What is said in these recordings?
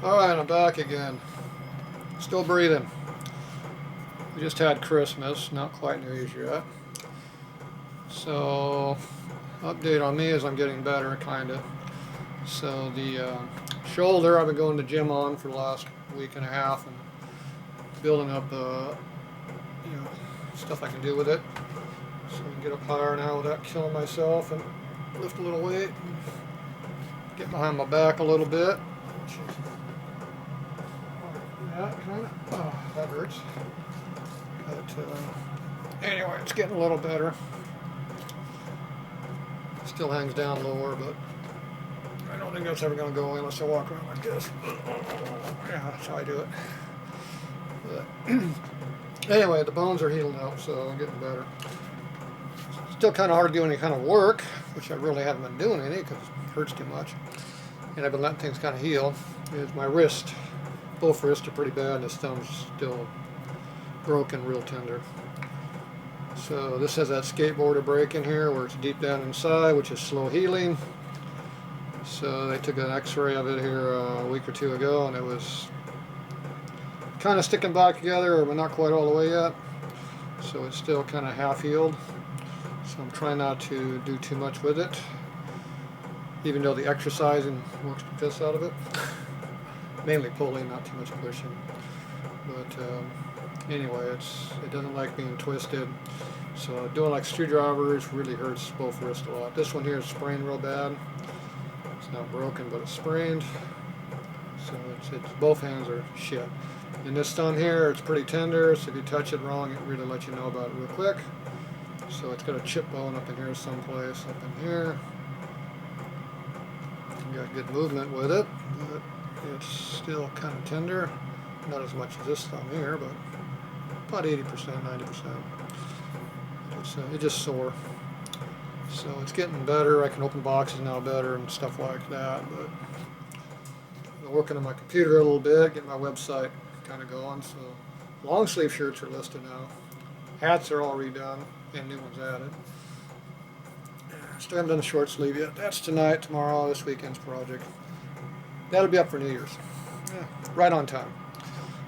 Alright, I'm back again. Still breathing. We just had Christmas, not quite New Year's yet. So, update on me is I'm getting better, kinda. So the shoulder I've been going to the gym on for the last week and a half and building up stuff I can do with it. So I can get up higher now without killing myself and lift a little weight. Get behind my back a little bit. Yeah, kind of. That hurts. But anyway, it's getting a little better. Still hangs down lower, but I don't think that's ever going to go away unless I walk around like this. Yeah, that's how I do it. But anyway, the bones are healing up, so I'm getting better. Still kind of hard to do any kind of work, which I really haven't been doing any because it hurts too much. And I've been letting things kind of heal. Is my wrist. Both wrists are pretty bad, and this thumb's still broken, real tender. So this has that skateboarder break in here where it's deep down inside, which is slow healing. So they took an x-ray of it here a week or two ago, and it was kind of sticking back together, but not quite all the way yet. So it's still kind of half healed. So I'm trying not to do too much with it, even though the exercising works the piss out of it. Mainly pulling, not too much pushing. But anyway, it doesn't like being twisted. So doing like screwdrivers really hurts both wrists a lot. This one here is sprained real bad. It's not broken, but it's sprained. So it's both hands are shit. And this thumb here, it's pretty tender, so if you touch it wrong, it really lets you know about it real quick. So it's got a chip bone up in here someplace, up in here. You got good movement with it, but it's still kind of tender. Not as much as this thumb here, but about 80%, 90%. It's just sore. So it's getting better. I can open boxes now better and stuff like that. But I'm working on my computer a little bit, getting my website kind of going. So long sleeve shirts are listed now. Hats are all redone and new ones added. Still haven't done the short sleeve yet. That's tonight, tomorrow, this weekend's project. That'll be up for New Year's. Yeah, right on time.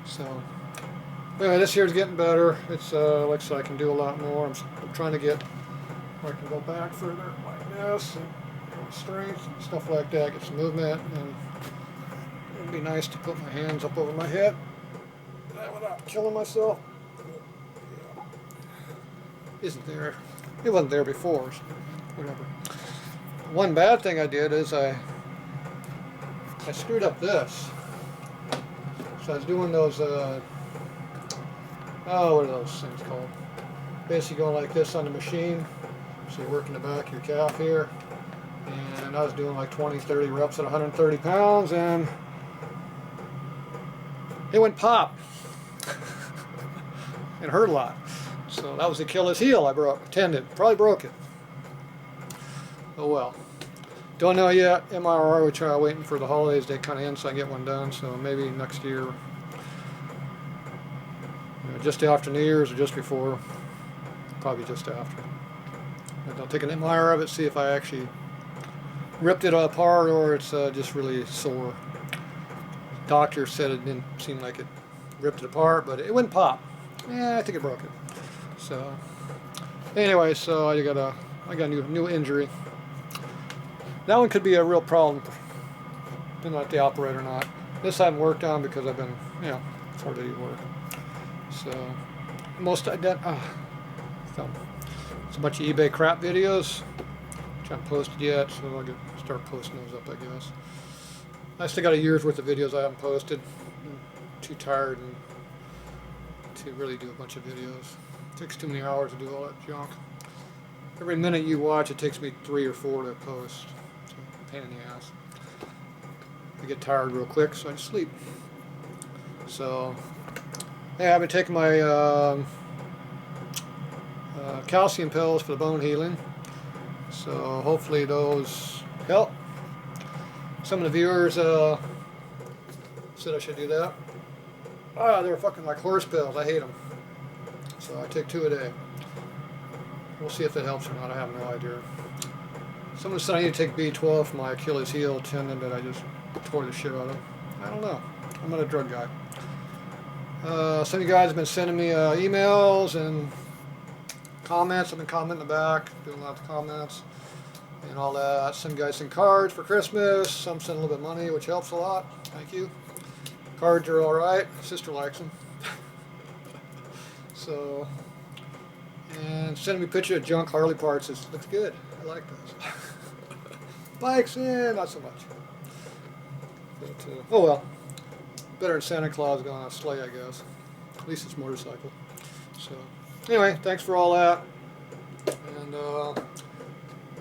So anyway, this year's getting better. It's like I said, I can do a lot more. I'm trying to get where I can go back further like this and strength and stuff like that, get some movement, and it'd be nice to put my hands up over my head without killing myself. Isn't there? It wasn't there before, so whatever. One bad thing I did is I screwed up this. So I was doing those, what are those things called? Basically going like this on the machine. So you're working the back of your calf here. And I was doing like 20, 30 reps at 130 pounds, and it went pop. It hurt a lot. So that was the Achilles heel I broke, tendon, probably broke it. Oh well. Don't know yet. MRI, we try waiting for the holidays to kind of end so I can get one done. So maybe next year, just after New Year's or just before. Probably just after. And I'll take an MRI of it, see if I actually ripped it apart or it's just really sore. Doctor said it didn't seem like it ripped it apart, but it wouldn't pop. Yeah, I think it broke it. So anyway, so I got a new injury. That one could be a real problem, depending on if they operate or not. This I haven't worked on because I've been, it's hard to do work. So most I did. It's a bunch of eBay crap videos, which I haven't posted yet, so I'll start posting those up, I guess. I still got a year's worth of videos I haven't posted. I'm too tired to really do a bunch of videos. It takes too many hours to do all that junk. Every minute you watch, it takes me 3 or 4 to post. It's a pain in the ass. I get tired real quick, so I just sleep. So, yeah, I've been taking my calcium pills for the bone healing. So hopefully those help. Some of the viewers said I should do that. They're fucking like horse pills. I hate them. So I take 2 a day. We'll see if that helps or not. I have no idea. Someone said I need to take B12 for my Achilles heel tendon that I just tore the shit out of. I don't know. I'm not a drug guy. Some of you guys have been sending me emails and comments. I've been commenting in the back, doing lots of comments and all that. Some guys send cards for Christmas. Some send a little bit of money, which helps a lot. Thank you. Cards are all right. Sister likes them. So, and sending me a picture of junk Harley parts. It looks good. I like those. Bikes in, not so much. But, oh well. Better than Santa Claus going on a sleigh, I guess. At least it's motorcycle. So, anyway, thanks for all that. And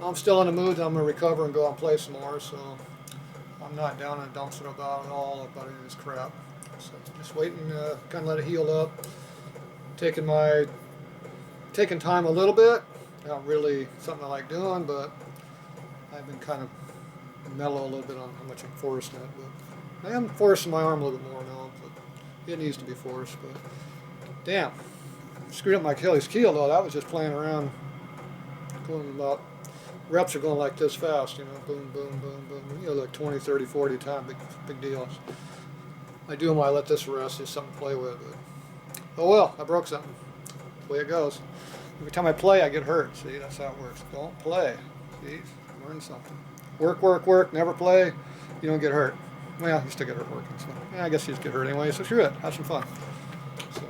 I'm still in the mood that I'm going to recover and go out and play some more. So, I'm not down in the dumps about it all about any of this crap. So, just waiting to kind of let it heal up. Taking time a little bit. Not really something I like doing, but I've been kind of mellow a little bit on how much I'm forcing it. But I am forcing my arm a little bit more now, but it needs to be forced. But damn, screwed up my Achilles heel though. That was just playing around, going about, reps are going like this fast, you know, boom, boom, boom, boom, you know, like 20, 30, 40 times, big deal. I do them while I let this rest, just something to play with. But, oh well, I broke something. The way it goes. Every time I play, I get hurt. See, that's how it works. Don't play. See, learn something. Work, work, work. Never play. You don't get hurt. Well, you still get hurt working. So, yeah, I guess you just get hurt anyway. So screw it. Have some fun. So,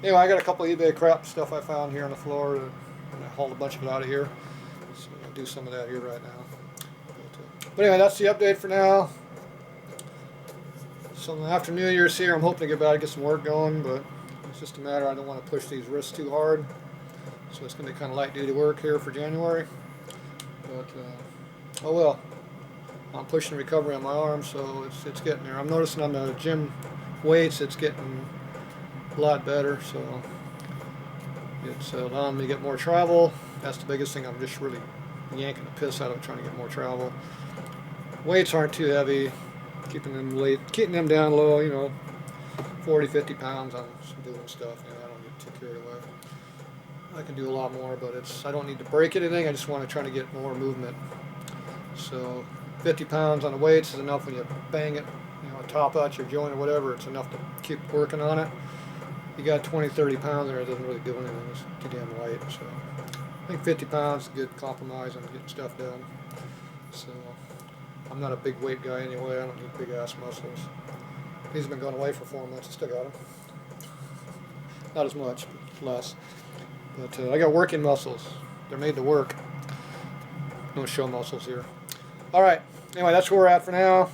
anyway, I got a couple of eBay crap stuff I found here on the floor, and I hauled a bunch of it out of here. So I'll do some of that here right now. But anyway, that's the update for now. So after New Year's here, I'm hoping to get back, get some work going, but it's just a matter, I don't want to push these wrists too hard. So it's going to be kind of light duty work here for January. But, oh well. I'm pushing recovery on my arm, so it's getting there. I'm noticing on the gym weights, it's getting a lot better, so it's allowing me to get more travel. That's the biggest thing. I'm just really yanking the piss out of it, trying to get more travel. Weights aren't too heavy, keeping them down low, you know, 40, 50 pounds. I'm doing stuff, you know, I don't get too carried away. I can do a lot more, but I don't need to break anything. I just want to try to get more movement. So 50 pounds on the weights is enough when you bang it, you know, top out your joint or whatever. It's enough to keep working on it. You got 20, 30 pounds there, it doesn't really do anything. It's too damn light. So I think 50 pounds is a good compromise on getting stuff done. So I'm not a big weight guy anyway. I don't need big ass muscles. These have been going away for 4 months. I still got them. Not as much, but less. But I got working muscles. They're made to work. No show muscles here. All right. Anyway, that's where we're at for now.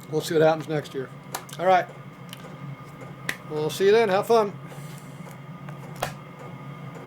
We'll see what happens next year. All right. We'll see you then. Have fun.